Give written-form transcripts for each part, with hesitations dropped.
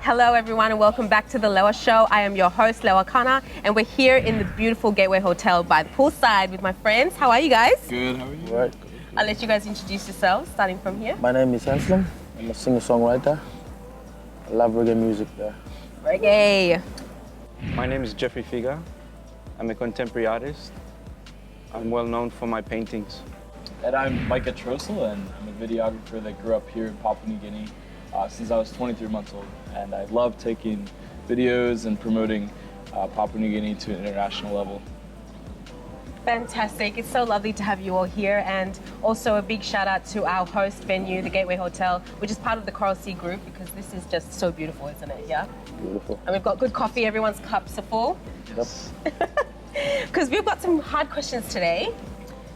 Hello everyone and welcome back to the Lewa Show. I am your host, Lewa KANAH, and we're here in the beautiful Gateway Hotel by the poolside with my friends. How are you guys? Good, how are you? Right. I'll let you guys introduce yourselves, starting from here. My name is Anslom. I'm a singer-songwriter. I love reggae music there. Reggae. My name is Jeffrey Feeger. I'm a contemporary artist. I'm well known for my paintings. And I'm Micah Trostle, and I'm a videographer that grew up here in Papua New Guinea since I was 23 months old. And I love taking videos and promoting Papua New Guinea to an international level. Fantastic. It's so lovely to have you all here, and also a big shout out to our host venue, the Gateway Hotel, which is part of the Coral Sea Group, because this is just so beautiful, isn't it? Yeah? Beautiful. And we've got good coffee, everyone's cups are full. Yes. Because we've got some hard questions today.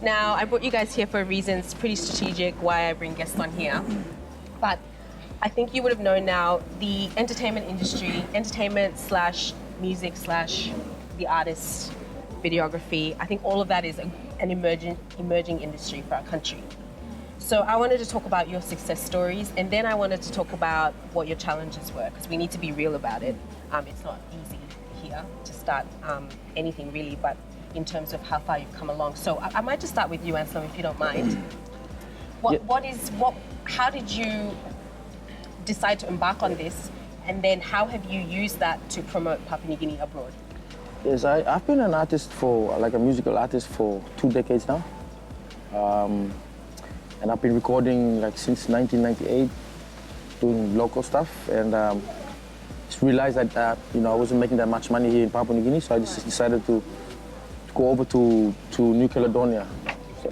Now, I brought you guys here for a reason. It's pretty strategic why I bring guests on here. But I think you would have known now the entertainment industry, entertainment slash music slash the artist, videography. I think all of that is an emerging industry for our country. So I wanted to talk about your success stories, and then I wanted to talk about what your challenges were, because we need to be real about it. It's not easy here to start anything really, but in terms of how far you've come along. So I might just start with you, Anslom, if you don't mind. How did you decide to embark on this, and then how have you used that to promote Papua New Guinea abroad? Yes, I've been an artist like a musical artist for 2 decades now. And I've been recording like since 1998, doing local stuff, and just realized that I wasn't making that much money here in Papua New Guinea, so I just decided to go over to New Caledonia.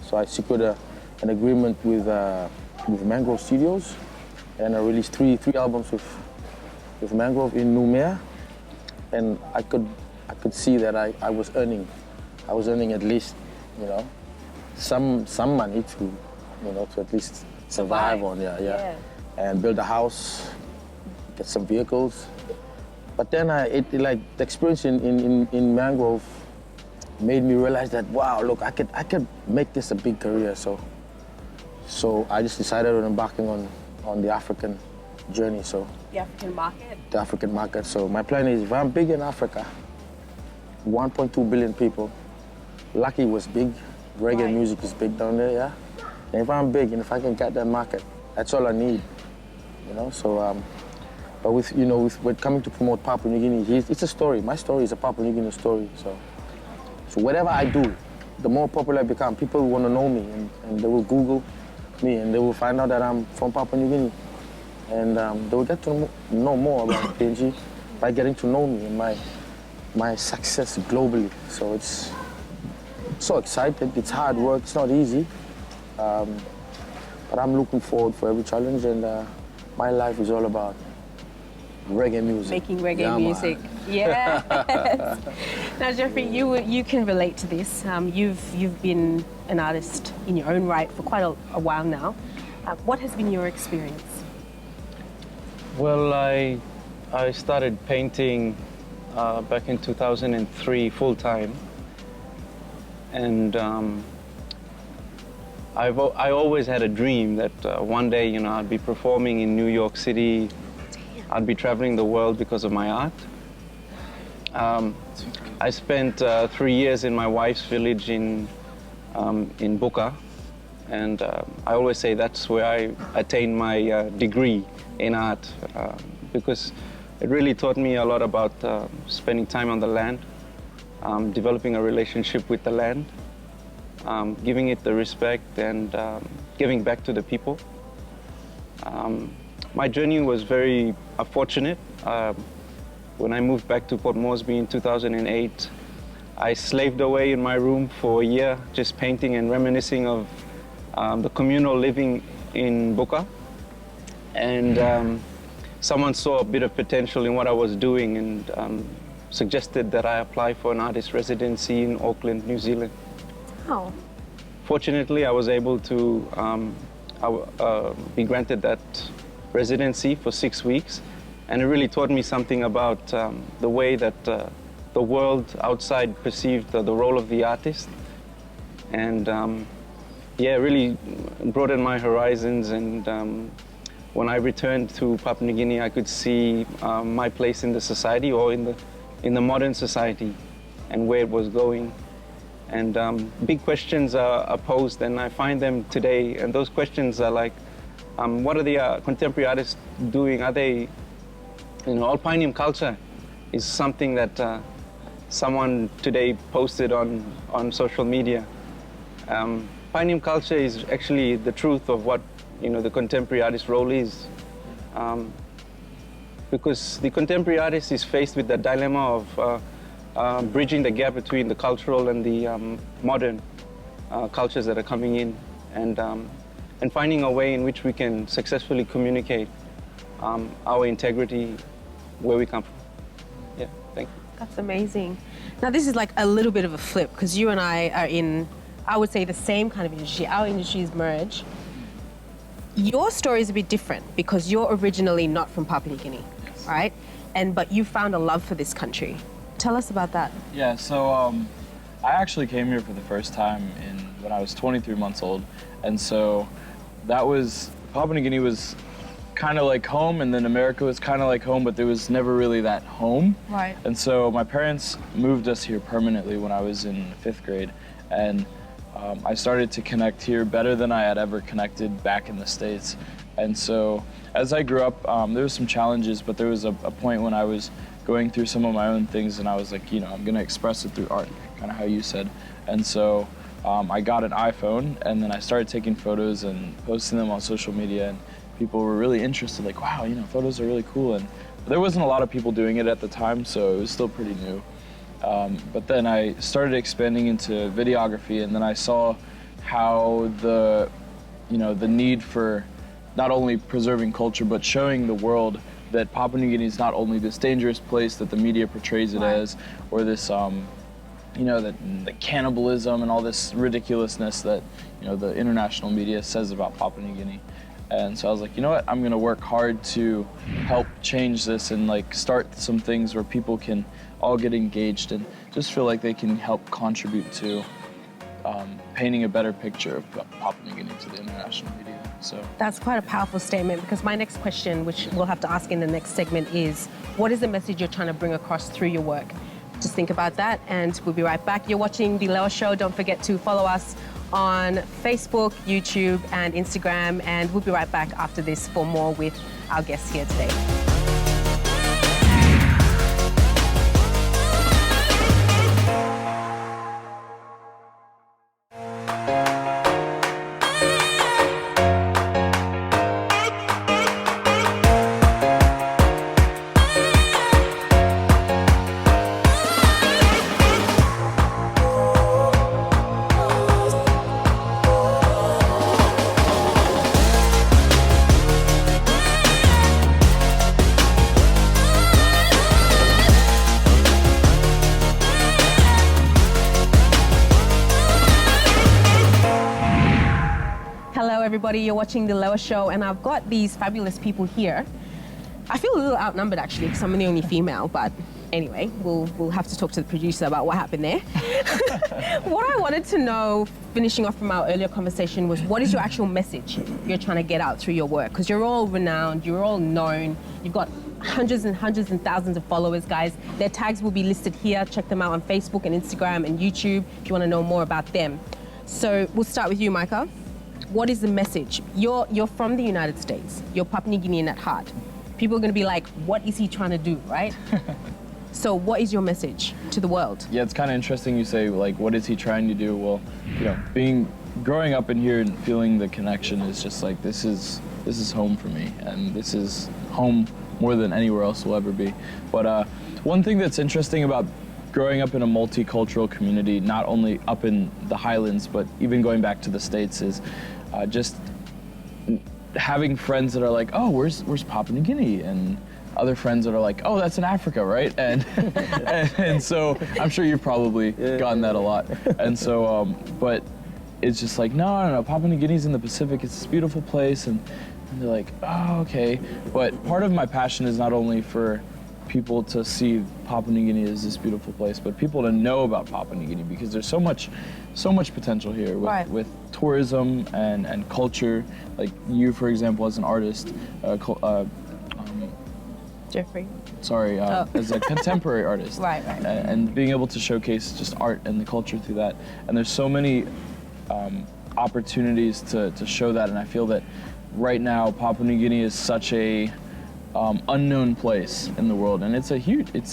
So I secured an agreement with Mangrove Studios, and I released three albums with Mangrove in Numea, and I could see that I was earning at least, some money to at least survive on, yeah, and build a house, get some vehicles. But then the experience in Mangrove made me realize that, wow, look, I could make this a big career. So I just decided on embarking on the African journey. So The African market? The African market. So my plan is, if I'm big in Africa, 1.2 billion people, Lucky was big, reggae music is big down there, yeah? And if I'm big and if I can get that market, that's all I need, So, but with coming to promote Papua New Guinea, it's a story. My story is a Papua New Guinea story. So whatever I do, the more popular I become, people want to know me, and they will Google me, and they will find out that I'm from Papua New Guinea. And they will get to know more about PNG by getting to know me and my success globally. So it's so exciting. It's hard work. It's not easy. But I'm looking forward for every challenge, and my life is all about reggae music. Making reggae music. Yes. Now, Jeffrey, you can relate to this. You've been an artist in your own right for quite a while now. What has been your experience? Well, I started painting back in 2003 full-time, and I always had a dream that one day, I'd be performing in New York City. I'd be traveling the world because of my art. I spent 3 years in my wife's village in Buka, and I always say that's where I attained my degree in art, because it really taught me a lot about spending time on the land, developing a relationship with the land, giving it the respect, and giving back to the people. My journey was very fortunate. When I moved back to Port Moresby in 2008, I slaved away in my room for a year, just painting and reminiscing of the communal living in Buka. And someone saw a bit of potential in what I was doing, and suggested that I apply for an artist residency in Auckland, New Zealand. Oh. Fortunately, I was able to be granted that residency for 6 weeks, and it really taught me something about the way that the world outside perceived the role of the artist, and really broadened my horizons, and when I returned to Papua New Guinea, I could see my place in the society, or in the modern society, and where it was going. And big questions are posed, and I find them today. And those questions are like, what are the contemporary artists doing? Are they, alpinium culture is something that someone today posted on social media. Alpinium culture is actually the truth of what the contemporary artist role is. Because the contemporary artist is faced with the dilemma of bridging the gap between the cultural and the modern cultures that are coming in, and finding a way in which we can successfully communicate our integrity where we come from. Yeah, thank you. That's amazing. Now this is like a little bit of a flip, because you and I are in, I would say, the same kind of industry. Our industries merge. Your story is a bit different because you're originally not from Papua New Guinea, right? But you found a love for this country. Tell us about that. Yeah, so I actually came here for the first time when I was 23 months old. And so Papua New Guinea was kind of like home, and then America was kind of like home, but there was never really that home. Right. And so my parents moved us here permanently when I was in 5th grade. And I started to connect here better than I had ever connected back in the States. And so as I grew up, there was some challenges, but there was a point when I was going through some of my own things, and I was like, I'm gonna express it through art, kind of how you said. And so I got an iPhone, and then I started taking photos and posting them on social media, and people were really interested, like, wow, photos are really cool. And there wasn't a lot of people doing it at the time, so it was still pretty new. But then I started expanding into videography, and then I saw how the need for not only preserving culture, but showing the world that Papua New Guinea is not only this dangerous place that the media portrays it as, or this, the cannibalism and all this ridiculousness that, the international media says about Papua New Guinea. And so I was like, you know what, I'm gonna work hard to help change this and start some things where people can all get engaged and just feel like they can help contribute to painting a better picture of Papua New Guinea to the international media. So that's quite a powerful statement, because my next question, which we'll have to ask in the next segment, is what is the message you're trying to bring across through your work? Just think about that, and we'll be right back. You're watching The Lewa Show. Don't forget to follow us on Facebook, YouTube, and Instagram, and we'll be right back after this for more with our guests here today. Everybody, you're watching The Lewa Show, and I've got these fabulous people here. I feel a little outnumbered actually, because I'm the only female, but anyway, we'll have to talk to the producer about what happened there. What I wanted to know, finishing off from our earlier conversation, was what is your actual message you're trying to get out through your work? Because you're all renowned, you're all known, you've got hundreds and thousands of followers, guys. Their tags will be listed here. Check them out on Facebook and Instagram and YouTube if you want to know more about them. So we'll start with you, Micah. What is the message? You're from the United States. You're Papua New Guinean at heart. People are going to be like, what is he trying to do, right? So what is your message to the world? Yeah, it's kind of interesting you say, what is he trying to do? Well, growing up in here and feeling the connection is just like, this is home for me, and this is home more than anywhere else will ever be. But one thing that's interesting about growing up in a multicultural community, not only up in the Highlands, but even going back to the States, is just having friends that are like, oh, where's Papua New Guinea? And other friends that are like, oh, that's in Africa, right? And so I'm sure you've probably gotten that a lot. And so, but it's just like, no, Papua New Guinea's in the Pacific. It's this beautiful place. And they're like, oh, okay. But part of my passion is not only for people to see Papua New Guinea as this beautiful place, but people to know about Papua New Guinea, because there's so much potential here with tourism and culture. Like you, for example, as an artist, Jeffrey. Sorry, as a contemporary artist. Right. And being able to showcase just art and the culture through that. And there's so many opportunities to show that, and I feel that right now Papua New Guinea is such a unknown place in the world, and it's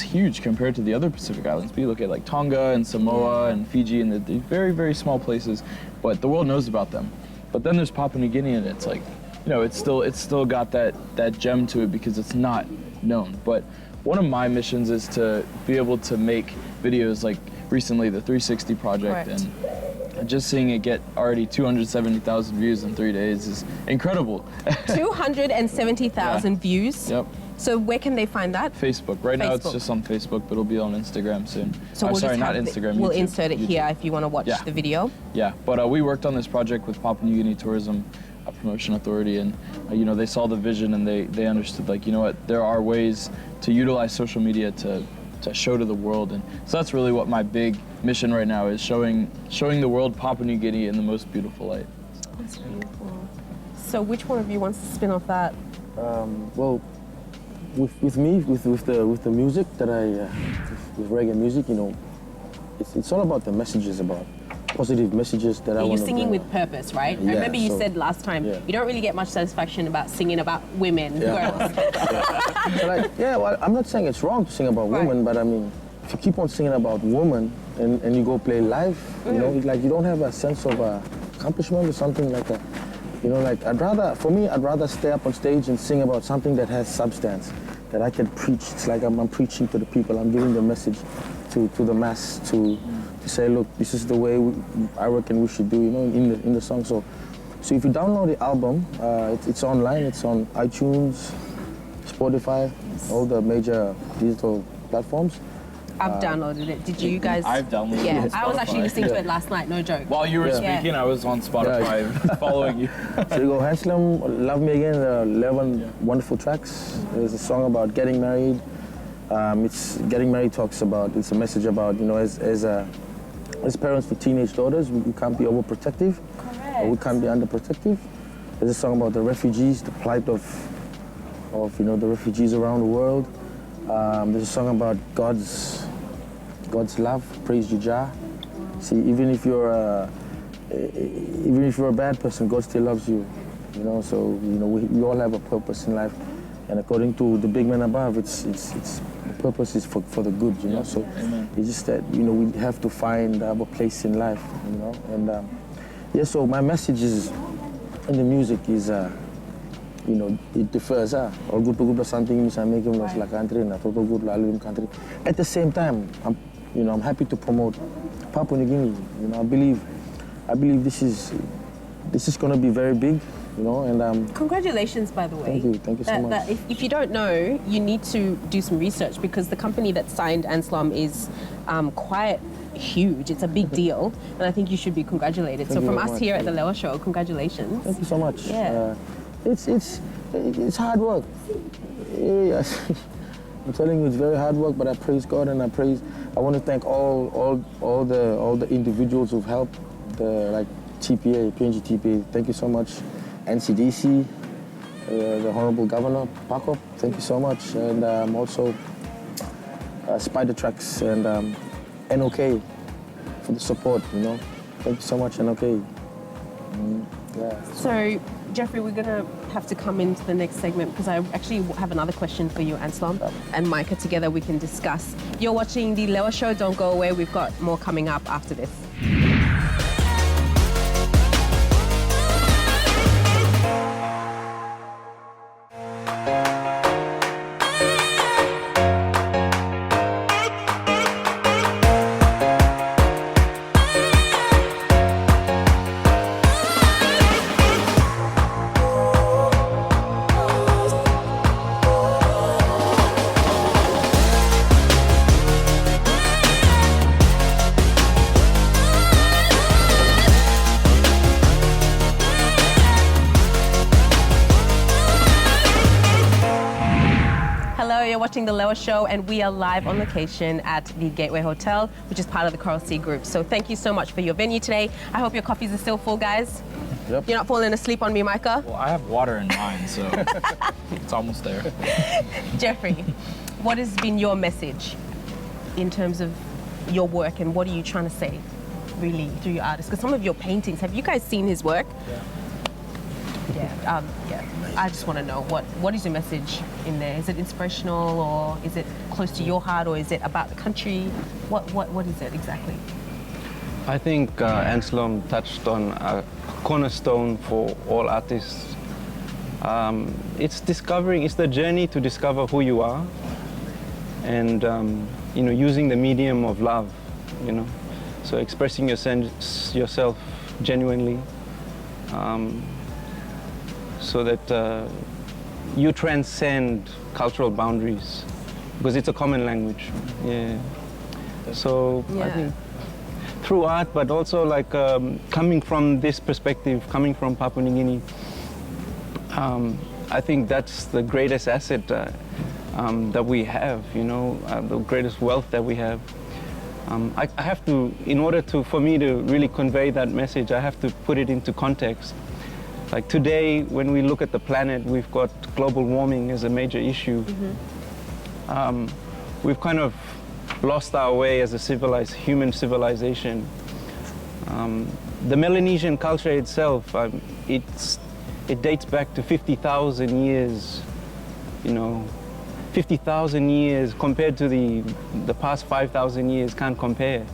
huge compared to the other Pacific islands. But you look at like Tonga and Samoa and Fiji, and the very, very small places, but the world knows about them. But then there's Papua New Guinea, and it's like, you know, it's still got that gem to it because it's not known. But one of my missions is to be able to make videos like recently the 360 project, and just seeing it get already 270,000 views in 3 days is incredible. 270,000 views? Yep. So where can they find that? Facebook. Right now it's just on Facebook, but it'll be on Instagram soon. So we'll sorry, not Instagram, we'll YouTube. insert it here if you want to watch the video. Yeah, but we worked on this project with Papua New Guinea Tourism Promotion Authority, and you know, they saw the vision and they understood, like, you know what, there are ways to utilize social media to show to the world. And so that's really what my big mission right now is, showing the world Papua New Guinea in the most beautiful light. That's beautiful. So which one of you wants to spin off that? Well, with me, with the music that with reggae music, you know, it's all about the messages, about positive messages that I want to You're singing bring. with purpose, right? Yeah, I remember you said last time you don't really get much satisfaction about singing about women, girls. So like, well, I'm not saying it's wrong to sing about women, but I mean, if you keep on singing about women and you go play live, you know, like you don't have a sense of accomplishment or something like that. You know, like I'd rather stay up on stage and sing about something that has substance, that I can preach. It's like I'm preaching to the people. I'm giving the message to the mass to say, look, this is the way I reckon we should do, you know, in the song. So if you download the album, it's online. It's on iTunes, Spotify, all the major digital platforms. I've downloaded it. Did you guys? I've downloaded it. Yeah, on I was actually Spotify. listening to it last night. No joke. While you were speaking, I was on Spotify following you. So you go Anslom, Love Me Again, 11 wonderful tracks. There's a song about getting married. It's getting married it's a message about, you know, as parents with teenage daughters, we can't be overprotective. Correct. Or we can't be underprotective. There's a song about the refugees, the plight of you know, the refugees around the world. There's a song about God's love, praise Jah. See, even if you're a bad person, God still loves you. You know, so you know we all have a purpose in life, and according to the big man above, it's the purpose is for the good. You know, so it's just that, you know, we have to find our place in life. You know, and so my message is in the music is. You know, it differs. All good something is making like country, not all good in country. At the same time, I'm happy to promote Papua New Guinea. You know, I believe this is going to be very big. You know, and congratulations, by the way. Thank you so much. If you don't know, you need to do some research, because the company that signed Anslom is quite huge. It's a big deal, and I think you should be congratulated. So from us here at the Lewa Show, congratulations. Thank you so much. Yeah. It's hard work. Yes. I'm telling you, it's very hard work, but I praise God, and I want to thank all the individuals who've helped, like TPA, PNG TPA. Thank you so much. NCDC, the Honorable Governor, Paco, thank you so much. And also Spider Tracks and NOK for the support, you know. Thank you so much, NOK. So, Jeffrey, we're going to have to come into the next segment, because I actually have another question for you, Anslom, and Micah. Together we can discuss. You're watching the Lewa Show. Don't go away. We've got more coming up after this. You're watching The Lewa Show, and we are live on location at the Gateway Hotel, which is part of the Coral Sea Group. So thank you so much for your venue today. I hope your coffees are still full, guys. Yep. You're not falling asleep on me, Micah? Well, I have water in mine, so it's almost there. Jeffrey, what has been your message in terms of your work, and what are you trying to say, really, through your artists? Because some of your paintings, have you guys seen his work? Yeah. Yeah. I just want to know, what is your message in there? Is it inspirational, or is it close to your heart, or is it about the country? What is it exactly? I think Anslom touched on a cornerstone for all artists. It's the journey to discover who you are, and using the medium of love, so expressing yourself genuinely, so that you transcend cultural boundaries, because it's a common language. Yeah. So I think through art, but also like coming from this perspective, coming from Papua New Guinea, I think that's the greatest asset that we have, the greatest wealth that we have. I have to, for me to really convey that message, I have to put it into context. Like today, when we look at the planet, we've got global warming as a major issue. Mm-hmm. We've kind of lost our way as a human civilization. The Melanesian culture itself, it dates back to 50,000 years, 50,000 years compared to the past 5,000 years can't compare.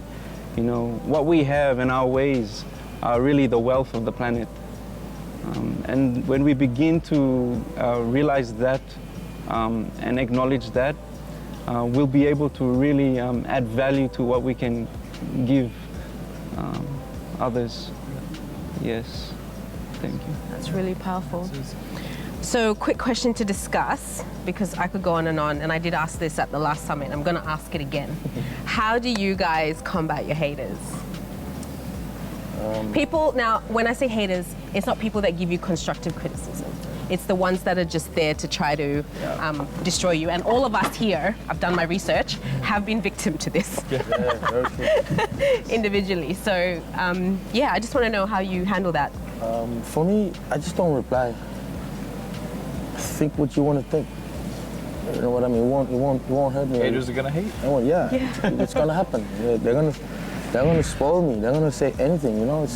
What we have and our ways are really the wealth of the planet. And when we begin to realize that and acknowledge that, we'll be able to really add value to what we can give others. Yes, thank you. That's really powerful. So, quick question to discuss, because I could go on, and I did ask this at the last summit. I'm going to ask it again. How do you guys combat your haters? People, now, when I say haters, it's not people that give you constructive criticism. It's the ones that are just there to try to destroy you. And all of us here, I've done my research, have been victim to this individually. So, I just want to know how you handle that. For me, I just don't reply. Think what you want to think. You know what I mean? It won't hurt me. Haters are gonna hate. It's gonna happen. Yeah, they're gonna spoil me. They're gonna say anything. I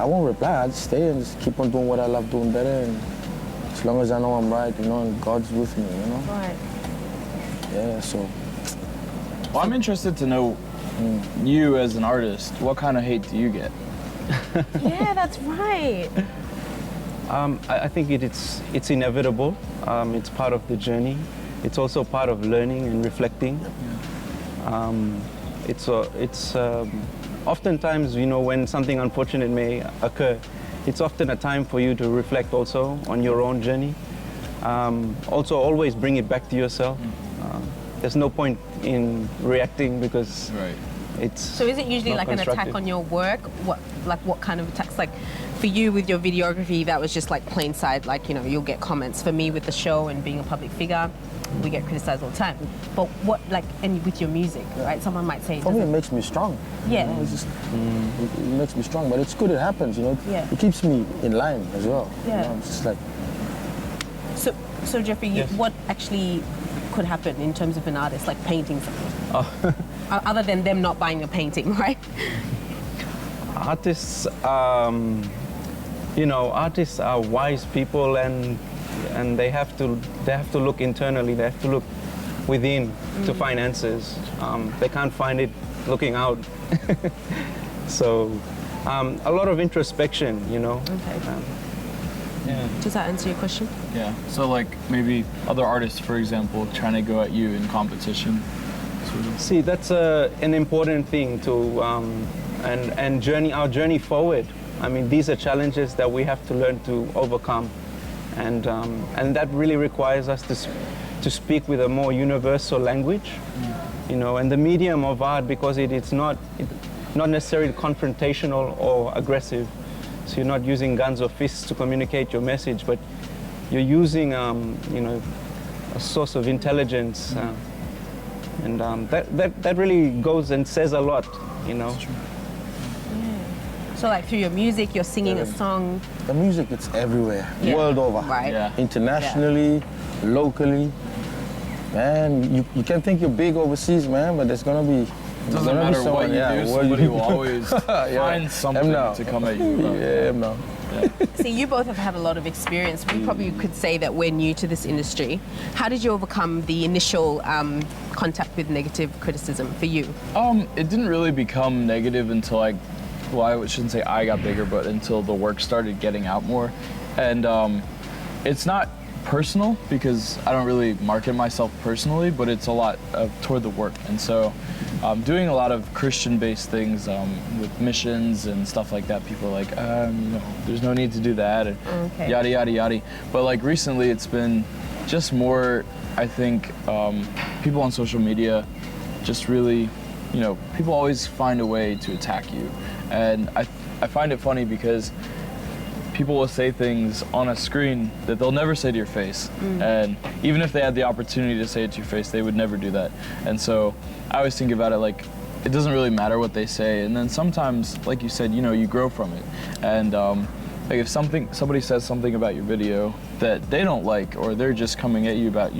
won't reply. I just stay and just keep on doing what I love doing better. And as long as I know I'm right, and God's with me, Right. Yeah. So. Well, I'm interested to know you as an artist. What kind of hate do you get? Yeah, that's right. I think it's inevitable. It's part of the journey. It's also part of learning and reflecting. It's oftentimes, when something unfortunate may occur, it's often a time for you to reflect also on your own journey. Also, always bring it back to yourself. There's no point in reacting, because So is it usually like an attack on your work? What kind of attacks? Like for you with your videography, that was just like plain side, you'll get comments. For me with the show and being a public figure, we get criticized all the time. But and with your music, right? Someone might say... For me, it makes me strong. Yeah. It makes me strong, but it's good it happens, Yeah. It keeps me in line as well. Yeah. It's just like... So Jeffrey, what actually could happen in terms of an artist, like painting something? Other than them not buying a painting, right? Artists, artists are wise people, and they have to look internally. They have to look within to find answers. They can't find it looking out. So, a lot of introspection, Okay. Does that answer your question? Yeah. So like maybe other artists, for example, trying to go at you in competition. See, that's an important thing to and our journey forward. I mean, these are challenges that we have to learn to overcome, and that really requires us to speak with a more universal language, and the medium of art, because it's not necessarily confrontational or aggressive. So you're not using guns or fists to communicate your message, but you're using a source of intelligence. And that really goes and says a lot, you know. So like through your music, you're singing a song. The music, it's everywhere, Yeah. world over. Right. Yeah. Internationally, locally. Man, you can think you're big overseas, man, but there's gonna be. It doesn't matter what you do, somebody will always find something now. to come at you about. Yeah, no. See, you both have had a lot of experience. We probably could say that we're new to this industry. How did you overcome the initial contact with negative criticism for you? It didn't really become negative until I shouldn't say I got bigger, but until the work started getting out more. And it's not personal because I don't really market myself personally, but it's a lot toward the work. And so doing a lot of Christian-based things with missions and stuff like that, people are like, no, there's no need to do that, and yada, yada, yada. But like recently it's been just more, I think, people on social media just really, people always find a way to attack you. And I find it funny because people will say things on a screen that they'll never say to your face. And even if they had the opportunity to say it to your face, they would never do that. And so I always think about it like, it doesn't really matter what they say. And then sometimes, like you said, you grow from it. And like if somebody says something about your video that they don't like, or they're just coming at you about,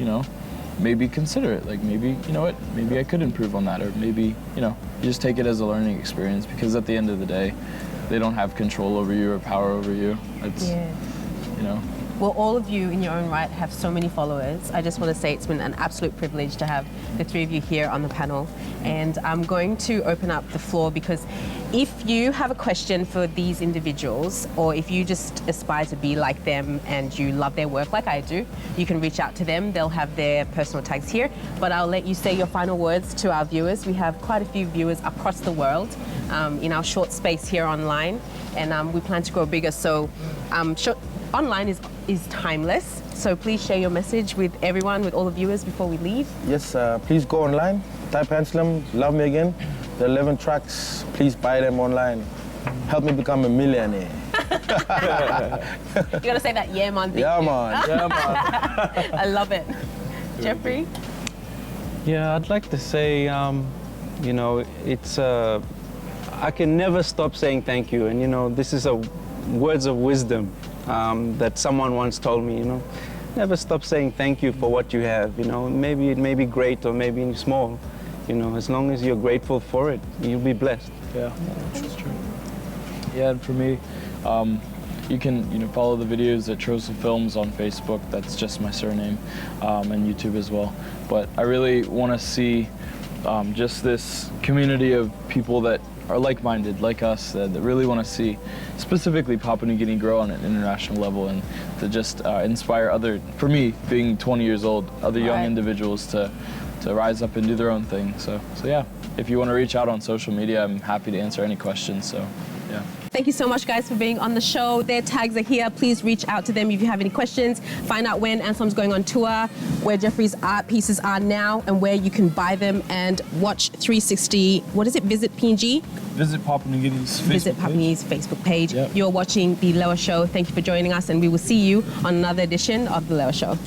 maybe consider it. Like maybe, you know what, maybe I could improve on that. Or maybe, you just take it as a learning experience, because at the end of the day, they don't have control over you or power over you. It's, Well, all of you in your own right have so many followers. I just want to say it's been an absolute privilege to have the three of you here on the panel. And I'm going to open up the floor, because if you have a question for these individuals, or if you just aspire to be like them and you love their work like I do, you can reach out to them. They'll have their personal tags here. But I'll let you say your final words to our viewers. We have quite a few viewers across the world in our short space here online. And we plan to grow bigger. So online is timeless. So please share your message with everyone, with all the viewers before we leave. Yes, please go online, type Anslom, Love Me Again. The 11 tracks, please buy them online. Help me become a millionaire. You gotta say that yeah man thing. Yeah, man. yeah, man. I love it. Jeffrey? Yeah, I'd like to say, it's I can never stop saying thank you. And this is words of wisdom that someone once told me, never stop saying thank you for what you have. Maybe it may be great or maybe small. As long as you're grateful for it, you'll be blessed. Yeah, that's true. Yeah, and for me, you can follow the videos at Trostle Films on Facebook. That's just my surname, and YouTube as well. But I really want to see just this community of people that are like-minded, like us, that really want to see specifically Papua New Guinea grow on an international level, and to just inspire for me, being 20 years old, other young individuals to rise up and do their own thing. So yeah, if you want to reach out on social media, I'm happy to answer any questions. So yeah. Thank you so much, guys, for being on the show. Their tags are here. Please reach out to them if you have any questions. Find out when Anslom's going on tour, where Jeffrey's art pieces are now, and where you can buy them, and watch 360, Visit PNG? Visit Papua New Guinea's Visit Papua New Guinea's Facebook page. Yep. You're watching The Lewa Show. Thank you for joining us, and we will see you on another edition of The Lewa Show.